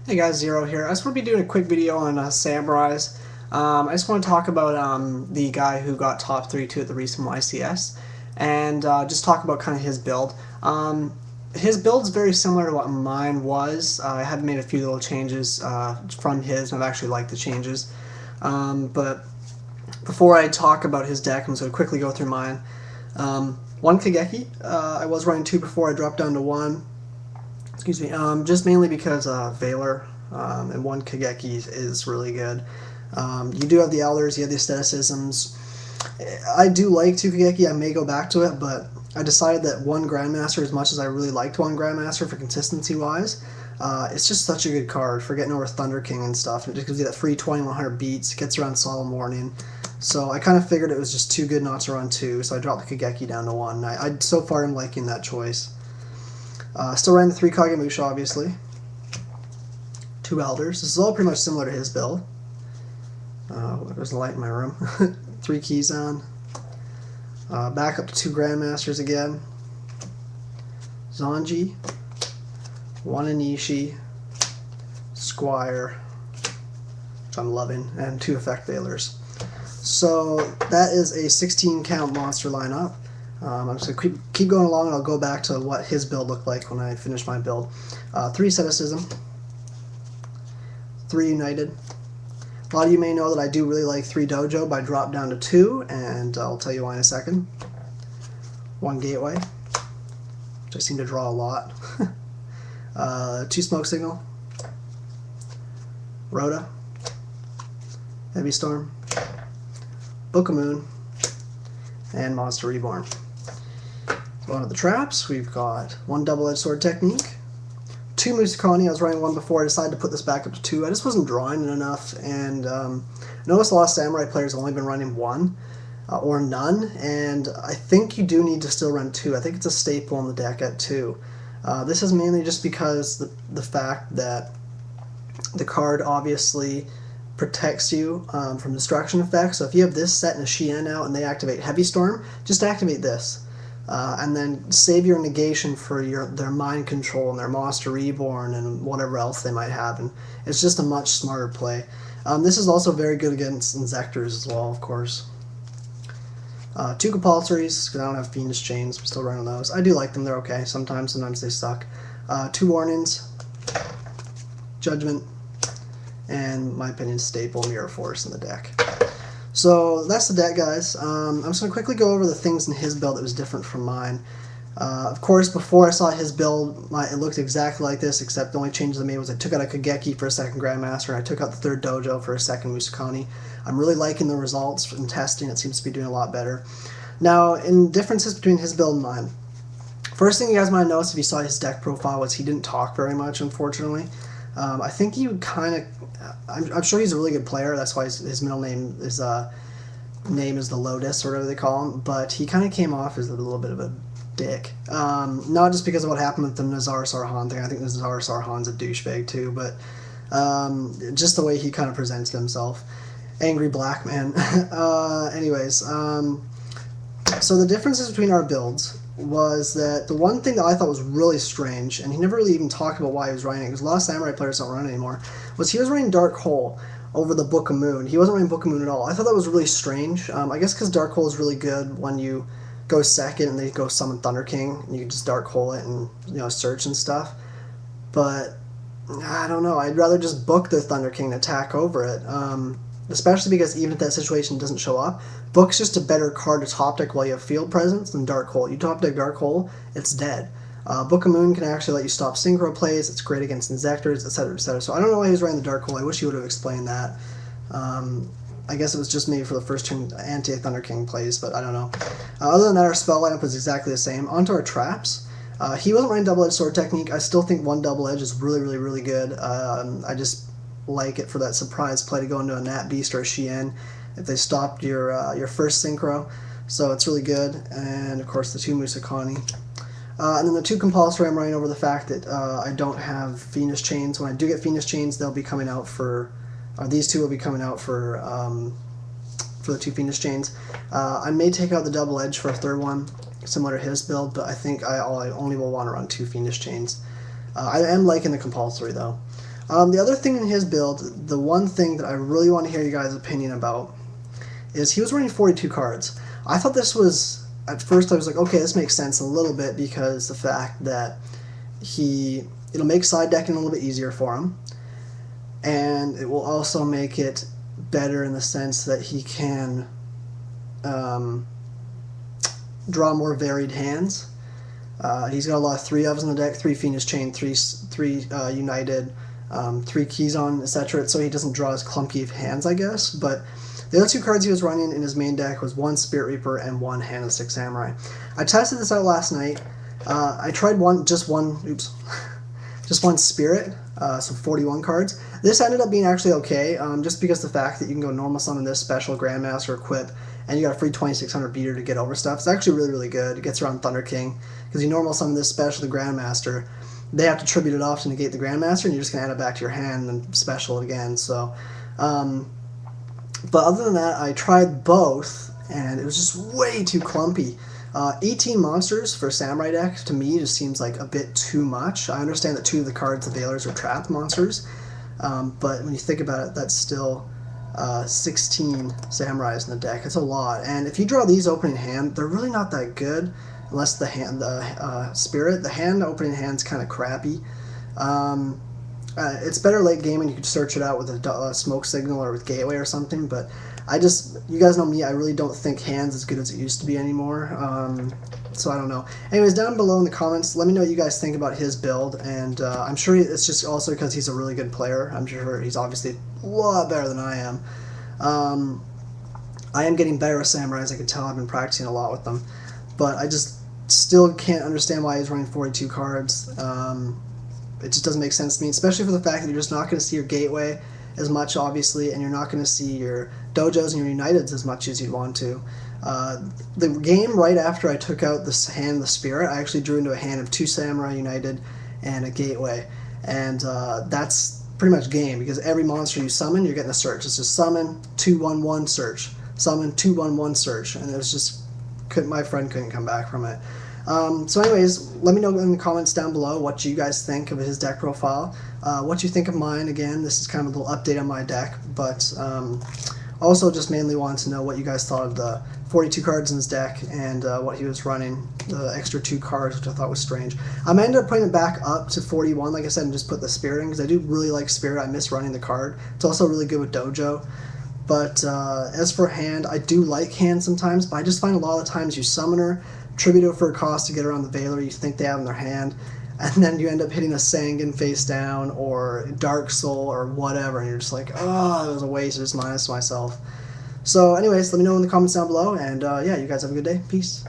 Hey guys, Zero here. I just want to be doing a quick video on samurais. I just want to talk about the guy who got top 32 at the recent YCS, and just talk about kind of his build. His build's very similar to what mine was. I have made a few little changes from his, and I've actually liked the changes. But before I talk about his deck, I'm just going to quickly go through mine. One Kageki. I was running two before I dropped down to one. Excuse me, just mainly because Valor and one Kageki is really good. You do have the Elders, you have the Asceticisms. I do like two Kageki, I may go back to it, but I decided that one Grandmaster, as much as I really liked one Grandmaster for consistency-wise, it's just such a good card for getting over Thunder King and stuff. It just gives you that free 2100 beats, gets around Solemn Warning. So I kind of figured it was just too good not to run two, so I dropped the Kageki down to one. I so far am liking that choice. Still ran the three Kagemusha, obviously. Two Elders. This is all pretty much similar to his build. There's a light in my room. Three Kizan. Back up to two Grandmasters again. Zanji. One Enishi. Squire, which I'm loving, and two Effect Veilers. So that is a 16 count monster lineup. I'm just going to keep going along, and I'll go back to what his build looked like when I finish my build. Three Asceticism, three United. A lot of you may know that I do really like three Dojo, but I dropped down to two, and I'll tell you why in a second. One Gateway, which I seem to draw a lot. Two Smoke Signal, Rhoda, Heavy Storm, Book of Moon, and Monster Reborn. One of the traps, we've got one double-edged sword technique, two Musakani. I was running one before. I decided to put this back up to two. I just wasn't drawing it enough, and I noticed a lot of samurai players have only been running one or none, and I think you do need to still run two. I think it's a staple in the deck at two. This is mainly just because the fact that the card obviously protects you from destruction effects. So if you have this set in a Shien out and they activate Heavy Storm, just activate this. And then save your negation for their mind control and their Monster Reborn and whatever else they might have. And it's just a much smarter play. This is also very good against Insectors as well, of course. Two Compulsories, because I don't have Fiendish Chains. I'm still running those. I do like them. They're okay. Sometimes they suck. Two Warnings. Judgment. And, in my opinion, staple Mirror Force in the deck. So that's the deck, guys. I'm just going to quickly go over the things in his build that was different from mine. Of course, before I saw his build, it looked exactly like this, except the only changes I made was I took out a Kageki for a second Grandmaster, and I took out the third Dojo for a second Musakani. I'm really liking the results from testing. It seems to be doing a lot better. Now, in differences between his build and mine, first thing you guys might notice if you saw his deck profile was he didn't talk very much, unfortunately. I think he kind of... I'm sure he's a really good player. That's why his middle name is the Lotus, or whatever they call him. But he kind of came off as a little bit of a dick. Not just because of what happened with the Nazar Sarhan thing. I think Nazar Sarhan's a douchebag too. But just the way he kind of presents himself. Angry black man. Anyways, so the differences between our builds was that the one thing that I thought was really strange, and he never really even talked about why he was running it, because a lot of samurai players don't run it anymore, was he was running Dark Hole over the Book of Moon. He wasn't running Book of Moon at all. I thought that was really strange. I guess because Dark Hole is really good when you go second and they go summon Thunder King, and you can just Dark Hole it and search and stuff. But I don't know. I'd rather just book the Thunder King and attack over it. Especially because even if that situation doesn't show up, Book's just a better card to top deck while you have field presence than Dark Hole. You top deck Dark Hole, it's dead. Book of Moon can actually let you stop synchro plays. It's great against Insectors, etc., etc. So I don't know why he was running the Dark Hole. I wish he would have explained that. I guess it was just maybe for the first turn anti-Thunder King plays, but I don't know. Other than that, our spell lineup was exactly the same. Onto our traps. He wasn't running double-edged sword technique. I still think one double edge is really, really, really good. I just like it for that surprise play to go into a Nat Beast or a Shien if they stopped your first synchro. So it's really good. And of course the two Musakani. And then the two Compulsory, I'm running over the fact that I don't have Fiendish Chains. When I do get Fiendish Chains, they'll be coming out for... these two will be coming out for the two Fiendish Chains. I may take out the double edge for a third one, similar to his build, but I think I only will want to run two Fiendish Chains. I am liking the Compulsory, though. The other thing in his build, the one thing that I really want to hear you guys' opinion about, is he was running 42 cards. I thought this was, at first I was like, okay, this makes sense a little bit because the fact that it'll make side decking a little bit easier for him, and it will also make it better in the sense that he can draw more varied hands. He's got a lot of 3-ofs in the deck, 3 Fiendish Chain, 3 United, 3 Kizan, etc. So he doesn't draw as clunky of hands, I guess. But the other 2 cards he was running in his main deck was 1 Spirit Reaper and 1 Hand of 6 Samurai. I tested this out last night. I tried just one Spirit, so 41 cards. This ended up being actually okay, just because the fact that you can go normal summon this special Grandmaster equip, and you got a free 2600 beater to get over stuff. It's actually really, really good. It gets around Thunder King, because you normal summon this special, the Grandmaster. They have to tribute it off to negate the Grandmaster, and you're just going to add it back to your hand and then special it again. So, but other than that, I tried both, and it was just way too clumpy. 18 monsters for a Samurai deck, to me, just seems like a bit too much. I understand that 2 of the cards, the Veilers, are trapped monsters, but when you think about it, that's still 16 Samurais in the deck. It's a lot, and if you draw these opening hand, they're really not that good, unless the Spirit. The hand opening hand's kind of crappy. It's better late game, and you could search it out with a smoke signal or with gateway or something, but you guys know me, I really don't think hand's as good as it used to be anymore, so I don't know. Anyways, down below in the comments, let me know what you guys think about his build, and I'm sure it's just also because he's a really good player. I'm sure he's obviously a lot better than I am. I am getting better with Samurais, I can tell. I've been practicing a lot with them, but I just still can't understand why he's running 42 cards. It just doesn't make sense to me, especially for the fact that you're just not going to see your gateway as much, obviously, and you're not going to see your dojos and your uniteds as much as you'd want to. The game right after I took out this hand, the Spirit, I actually drew into a hand of 2 Samurai United and a gateway, and that's pretty much game, because every monster you summon, you're getting a search. It's just summon, 2/1/1 search, summon, 2/1/1 search, and it was just, my friend couldn't come back from it. So anyways, let me know in the comments down below what you guys think of his deck profile, what you think of mine. Again, this is kind of a little update on my deck, but also just mainly wanted to know what you guys thought of the 42 cards in his deck and what he was running, the extra 2 cards, which I thought was strange. I ended up putting it back up to 41, like I said, and just put the Spirit in, because I do really like Spirit. I miss running the card. It's also really good with Dojo. But as for hand, I do like hand sometimes, but I just find a lot of the times you summon her, tribute her for a cost to get around the Veiler you think they have in their hand, and then you end up hitting a Sangan face down or Dark Soul or whatever, and you're just like, oh, it was a waste, I just minus myself. So anyways, let me know in the comments down below, and yeah, you guys have a good day. Peace.